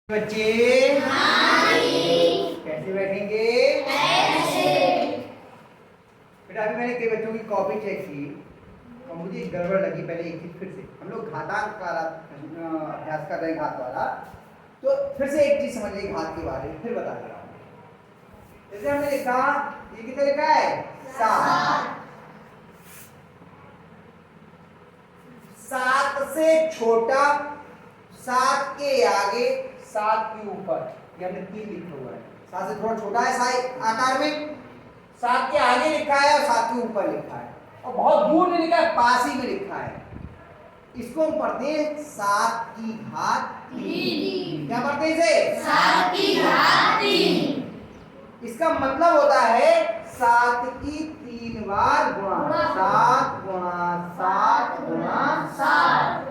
बच्चे कैसे बैठेंगे? ऐसे। बेटा अभी मैंने कई बच्चों की कॉपी चेक की और मुझे एक गड़बड़ लगी। पहले एक चीज फिर से हम लोग घातांक वाला अभ्यास कर रहे हैं, घात वाला। तो फिर से एक चीज समझ ली घात के बारे में, फिर बता दे रहा हूँ। जैसे हमने लिखा, ये कितना लिखा है? 7। 7 से छोटा, 7 के आगे, 7 के ऊपर, ये हमने 3 लिखा हुआ है। 7 से थोड़ा छोटा है साइज आकार में, 7 के आगे लिखा है और 7 के ऊपर लिखा है, और बहुत दूर में लिखा है, पास ही में लिखा है। इसको हम पढ़ते हैं 7 की घात 3। क्या पढ़ते हैं इसे? 7 की घात 3। इसका मतलब होता है 7 की 3 बार गुणा। 7 गुणा 7 गुणा 7।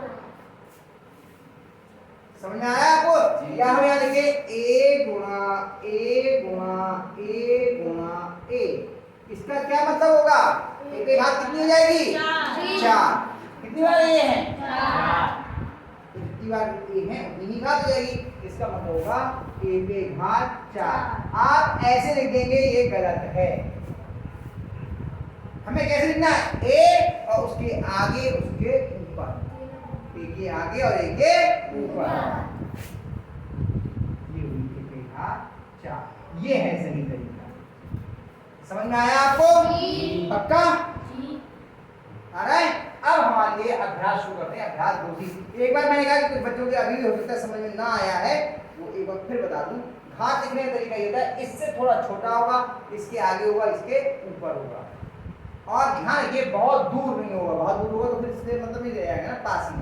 समझ में आया आपको? या हम यहाँ लिखे a गुणा a गुणा a गुणा a। इसका क्या मतलब होगा? a पे घात कितनी हो जाएगी? 4। कितनी बार a है? 4। जितनी बार a है उतनी ही घात हो जाएगी। इसका मतलब होगा a पे घात 4। आप ऐसे लिख देंगे, ये गलत है। हमें कैसे लिखना है? a और उसके आगे उसके ऊपर, एक के आगे और एक के ऊपर। ये हुई a पे घात 4। ये है सही तरीका। समझ में आया आपको? पक्का? आ रहा है? अब हमारे लिए अभ्यास शुरू करते हैं। अभ्यास 2 थी। एक बार मैंने कहा कि कुछ बच्चों के अभी भी हो सकता है समझ में ना आया है, वो एक बार फिर बता दूं। घात लिखने का तरीका ये होता है, इससे थोड़ा छोटा होगा, इसके आगे होगा, इसके ऊपर होगा। और ध्यान रखिए बहुत दूर नहीं होगा। बहुत दूर होगा तो फिर इससे मतलब नहीं रहेगा ना, पास ही।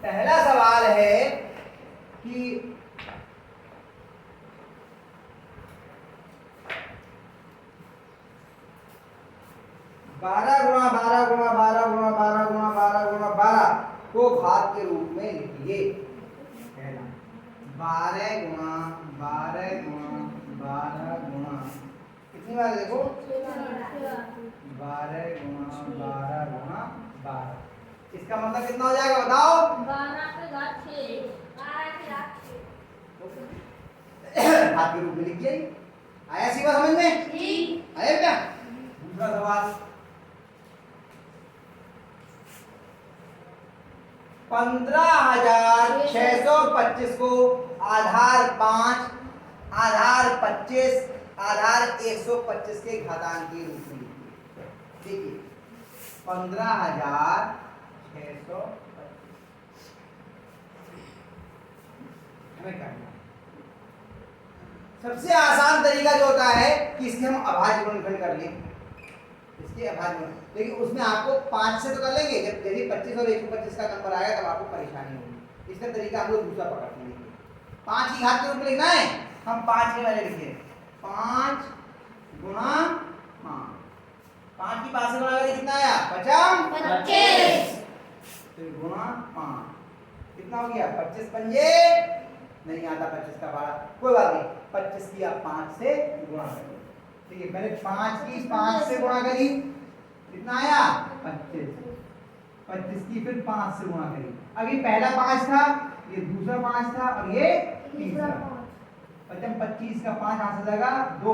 पहला सवाल है कि 12 गुणा 12 गुणा 12 गुणा 12 गुणा 12 गुणा 12 को घात के रूप में लिखिए। 12 गुणा 12 गुणा 12 गुणा, कितनी बार देखो? 12 गुणा 12 गुणा 12। इसका मतलब कितना हो जाएगा बताओ? 12 पे घात 6। 12 पे घात 6 घात के रूप में लिखिए। आया सी बात समझ में? ठीक। आया बेटा? दूसरा सवाल, 15,625 को आधार 5, आधार 25, आधार 125 के घातांक के रूप में लिखिए। देखिए 15,625 हमें करना है। सबसे आसान तरीका जो होता है कि इसके हम अभाज्य गुणनखंड कर लें, इसके अभाज्य गुणन। लेकिन उसमें आपको 5 से तो कर लेंगे, जब यदि 25 और 125 का नंबर आएगा तब आपको परेशानी होगी। इसका तरीका हम लोग दूसरा पकड़ते हैं। 5 की घात के रूप में लिखना है, हम 5 के वाले लिखिए। 5 गुणा 5, 5 की 5 से गुणा करें कितना आया? 25। फिर गुणा 5, कितना हो गया? 25 पंजे नहीं आता 25 का 12, कोई बात नहीं। 25 की आप 5 से गुणा करें। ठीक है, मैंने 5 की 5 से गुणा करी, कितना आया? 25। 25 की फिर 5 से गुणा करी। अभी पहला 5 था, ये दूसरा 5 था और ये तीसरा। 25 का 5 हाथ से लगा 2,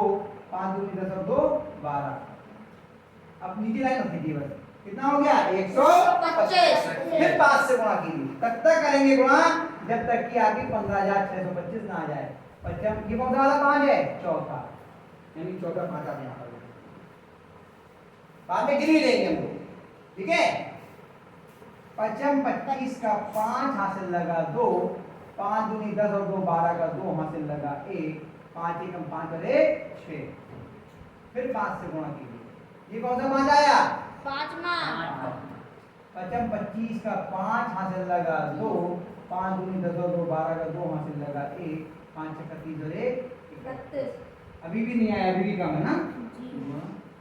5 दूनी 10 और 2 12। अब नीचे लाइन रख दीजिए बस। कितना हो गया? 125। फिर 5 से गुणा कीजिए। तब तक करेंगे गुणा जब तक कि आपकी 15,625 ना आ जाए। ये कौन सा वाला 5 है? चौथा, यानी चौथा 5 आप यहाँ पर बाद में गिन ही लेंगे हम लोग। ठीक है, 25 का 5 हासिल लगा 2, 5 दूनी 10 और 2 12 का 2 हासिल लगा 1, 5 एकम 5 और 1 6। फिर 5 से गुणा कीजिए। ये कौन सा 5 आया? 5वां। 25 का 5 हासिल लगा 2, 5 दूनी 10 और 2 12 का 2 हासिल लगा 1, 5 छक्का 30 और 1 31। अभी भी नहीं आया, अभी भी कम है ना?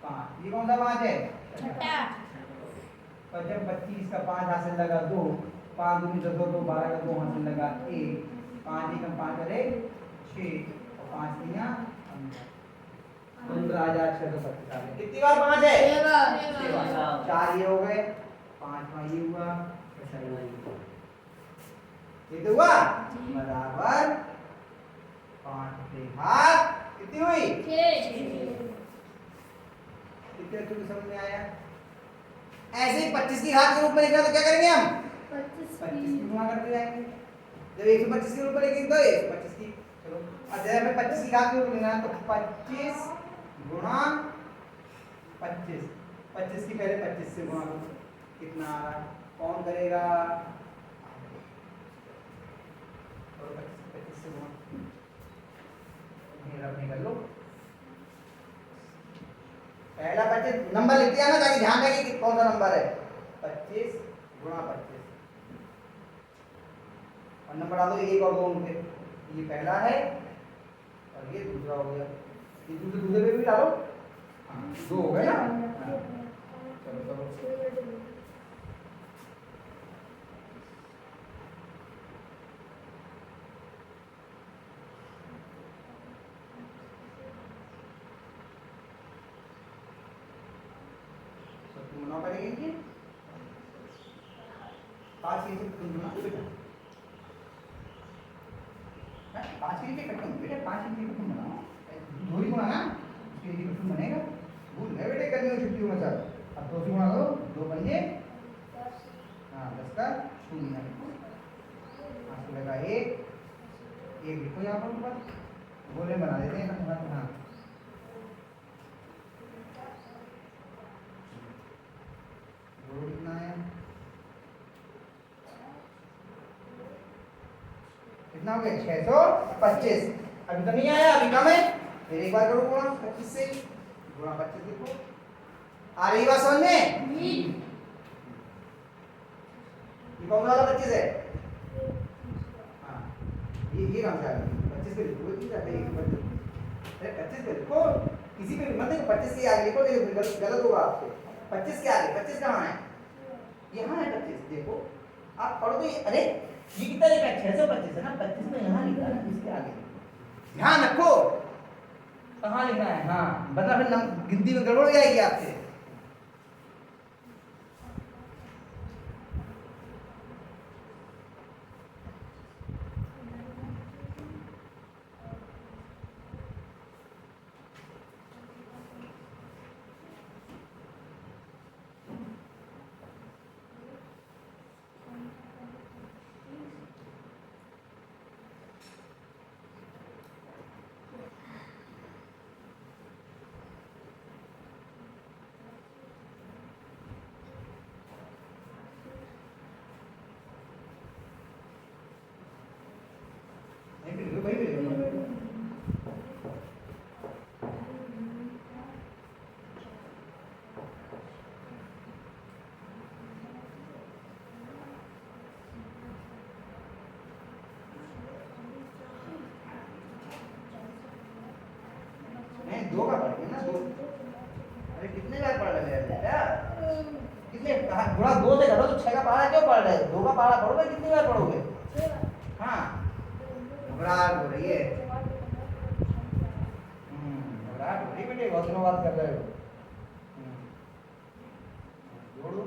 5। ये कौन सा 5 है? छठा। 25 का 5 हासिल लगा 2, 5 दूनी 10 और 2 12 का 2 हासिल लगा 1, 5 एकम 5 और 1 6 और 5 दिया 15,625। कितनी बार 5 है? 6 बार। 4 ये हो गए, 5वां ये हुआ, ये तो हुआ बराबर 5 के घात कितनी हुई? 6। कितने तुम्हें समझ में आया? ऐसे ही 25 की घात के रूप में लिखना तो क्या करेंगे हम? 25 की गुणा करते जाएंगे। जब 125 के रूप में लिखेंगे तो 125 की, चलो अब जब हमें 25 की घात के रूप में लेना है तो 25 गुणा 25, 25 की पहले 25 से गुणा करो, कितना आ रहा है? कौन करेगा? और 25 से गुणा रखने कर लो। पहला 25 नंबर लिख दिया ना, ताकि ध्यान रहे कि कौन सा नंबर है। 25 गुणा 25 और नंबर डालो 1 और 2 उनके, ये पहला है और ये दूसरा हो गया, ये दूसरे पे भी डालो। हाँ 2 हो गए ना। हाँ। चलो तुम ना करेंगे 5 के तुम ना बेटा, 5 के लिए कटूं बेटा, 5 के लिए कटूं बनाओ, दूरी गुणा ना उसके लिए कटूं बनेगा, भूल गए बेटे करने में छुट्टी में सर। अब 2 से गुणा करो, 2 पंजे 10, 10 का 0, आपको लगा 1 लिखो यहाँ पर ऊपर, गोले बना देते हैं ना। हाँ जोड़ो कितना है? कितना हो गया? 625। अभी तो नहीं आया, अभी कम है, फिर एक बार करो गुणा 25 से, गुणा 25 लिखो। आ रही बात समझ में? ये कौन वाला 25 है? हाँ ये कौन सा है? 25 पे लिखो, ये जाते हैं 25 पे लिखो, किसी पे भी मत देखो, 25 के आगे लिखो, नहीं गलत होगा आपसे। 25 के आगे 25 कहाँ है? यहाँ है 25, देखो आप पढ़ो तो अरे ये कितना लिखा है? 625 है ना, 25 में यहाँ लिखा है ना, इसके आगे ध्यान रखो कहाँ लिखना है। हाँ बता, फिर गिनती में गड़बड़ हो जाएगी आपसे। दो का पढ़ ना, 2। अरे कितने बार पढ़ रहे हैं बेटा? कितने गुणा 2 से करो तो 6 का पहाड़ा क्यों पढ़ रहे हो? 2 का पहाड़ा पढ़ोगे, कितनी बार पढ़ोगे? हाँ घबराहट हो रही है। घबराहट हो रही बेटे, बहुत दिनों बात कर रहे हो। जोड़ो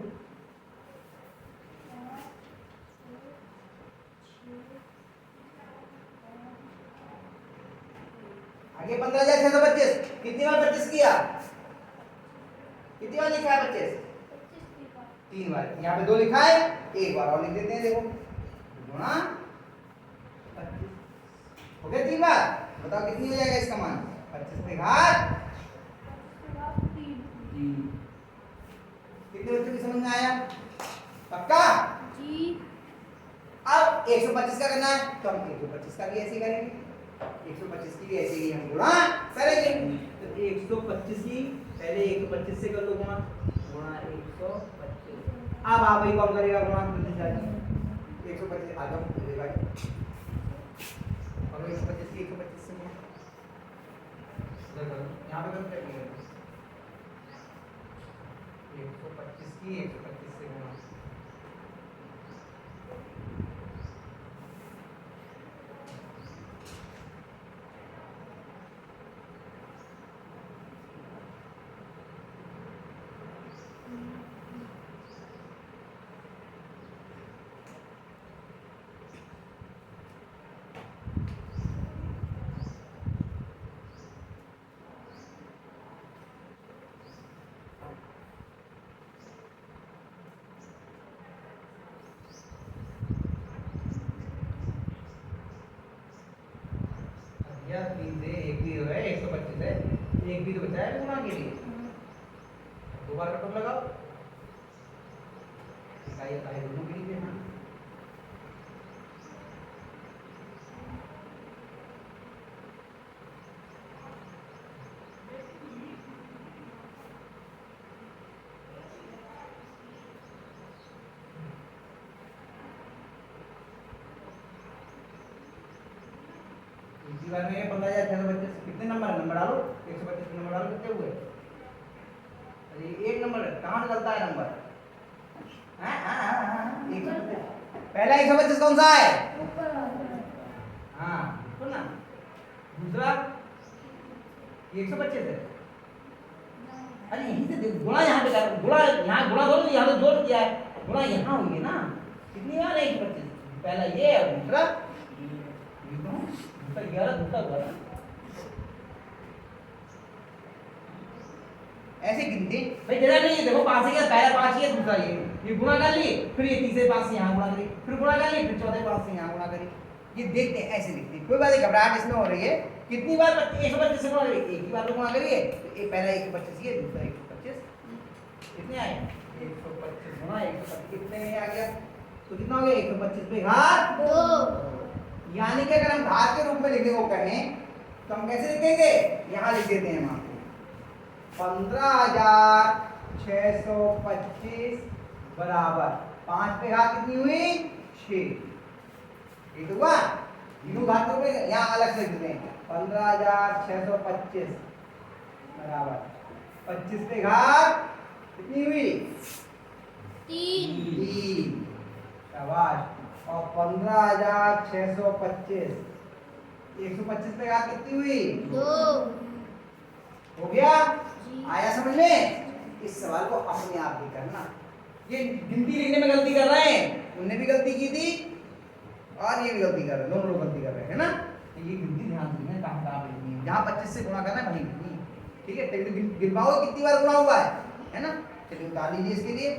आगे 15,625, कितनी बार 25 किया? कितनी बार लिखा है 25? 3 बार। यहाँ पे 2 लिखा है, एक बार और लिख देते हैं, देखो गुणा 25 हो गया 3 बार। बताओ कितनी हो जाएगा इसका मान? 25 पे घात 3। कितने बच्चों की समझ में आया? पक्का जी। अब 125 का करना है तो हम 125 का भी ऐसे ही करेंगे, 125 की भी ऐसे ही हम गुणा करेंगे। तो 125 की पहले 125 से कर लो गुणा, गुणा 125। अब आप ही कौन करेगा गुणा? 125 आ जाओ मेरे भाई, और 125 की 125 से गुणा यहाँ पे कम करेंगे 125 की 125 से गुणा। भैया 3 से 1 भी है 125 है, 1 भी तो बचा है गुणा के लिए। दो बार कटौत लगाओ, इकाई इकाई दोनों के लिए। हाँ इसी बार में 15,625 कितने नंबर है, नंबर डालो 125 नंबर डालो, कितने हुए? अरे एक नंबर कहाँ निकलता है नंबर? पहला 125 कौन सा है? हाँ तो ना दूसरा 125 है। अरे यहीं से गुणा यहाँ पे कर, गुणा यहाँ गुणा दो, यहाँ तो जोड़ किया है, गुणा यहाँ हुई है ना। कितनी बार है 125? पहला ये है, दूसरा 11 दूसरा हुआ ना। ऐसे गिनती भाई जरा नहीं, देखो पास है, पहला 5 है, दूसरा ये गुणा कर लिए, फिर ये तीसरे पास से यहाँ गुणा करी, फिर गुणा कर लिए, फिर चौथे पास से यहाँ गुणा करी। ये देखते हैं ऐसे लिखते हैं, कोई बात नहीं, घबराहट इसमें हो रही है। कितनी बार 125 से गुणा करिए? एक ही बार तो गुणा करिए। तो ये पहला 125 ये, दूसरा 125, कितने आए? 125 गुणा 125 कितने में आ गया? तो कितना हो गया? 125 पे घात 2। यानी कि अगर हम घात के रूप में लिखने को कहें तो हम कैसे लिखेंगे? यहाँ लिख देते हैं हम आपको 15,625 बराबर 5 पे घात कितनी हुई? 6। ये तो हुआ। इनको घात रूप में यहाँ अलग से लिख देते हैं 15,625 बराबर 25 पे घात कितनी हुई? 3। शाबाश। और 15,625 125 पे घात कितनी हुई? 2। हो गया? आया समझ में? इस सवाल को अपने आप भी करना। ये गिनती लिखने में गलती कर रहे हैं, उनने भी गलती की थी और ये भी गलती कर रहे हैं, दोनों लोग गलती कर रहे हैं ना। तो ये गिनती ध्यान देना, कहाँ लिखनी है। जहाँ 25 से गुणा करना है वहीं लिखनी है, ठीक है? तो गिनवाओ कितनी बार गुणा हुआ है ना। चलिए उतार लीजिए इसके लिए।